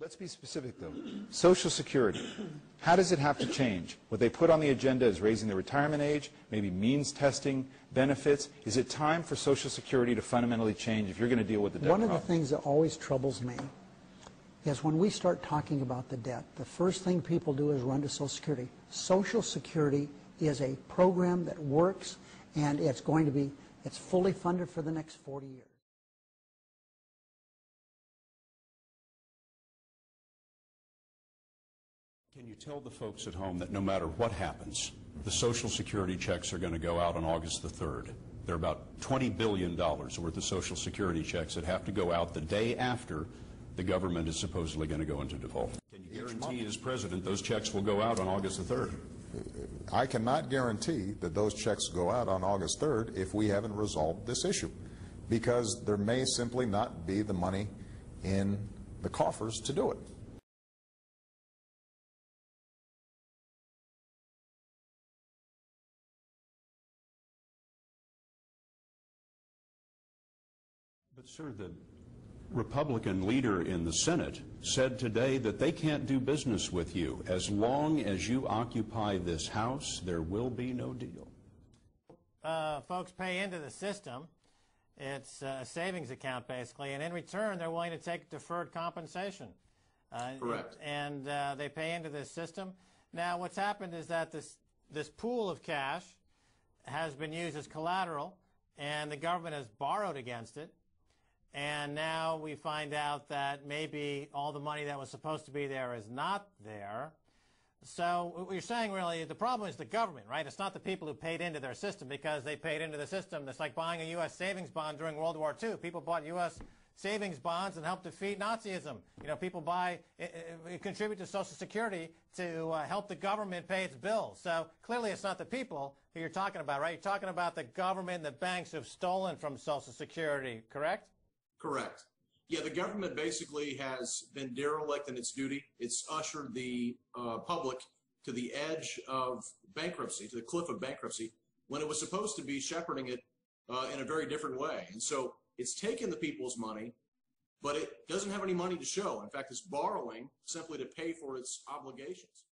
Let's be specific, though. Social Security, how does it have to change? What they put on the agenda is raising the retirement age, maybe means testing, benefits. Is it time for Social Security to fundamentally change if you're going to deal with the debt problem? One of the things that always troubles me is when we start talking about the debt, the first thing people do is run to Social Security. Social Security is a program that works, and it's fully funded for the next 40 years. Can you tell the folks at home that no matter what happens, the Social Security checks are going to go out on August the 3rd? There are about $20 billion worth of Social Security checks that have to go out the day after the government is supposedly going to go into default. Can you guarantee, as president, those checks will go out on August the 3rd? I cannot guarantee that those checks go out on August 3rd if we haven't resolved this issue, because there may simply not be the money in the coffers to do it. But, sir, the Republican leader in the Senate said today that they can't do business with you. As long as you occupy this House, there will be no deal. Folks pay into the system. It's a savings account, basically, and in return, they're willing to take deferred compensation. Correct. And they pay into this system. Now, what's happened is that this pool of cash has been used as collateral, and the government has borrowed against it. And now we find out that maybe all the money that was supposed to be there is not there. So what you're saying, really, the problem is the government, right? It's not the people who paid into their system, because they paid into the system. It's like buying a U.S. savings bond during World War II. People bought U.S. savings bonds and helped defeat Nazism. You know, people contribute to Social Security to help the government pay its bills. So clearly it's not the people who you're talking about, right? You're talking about the government and the banks who have stolen from Social Security, correct? Correct. Yeah, the government basically has been derelict in its duty. It's ushered the public to the edge of bankruptcy, to the cliff of bankruptcy, when it was supposed to be shepherding it in a very different way. And so it's taken the people's money, but it doesn't have any money to show. In fact, it's borrowing simply to pay for its obligations.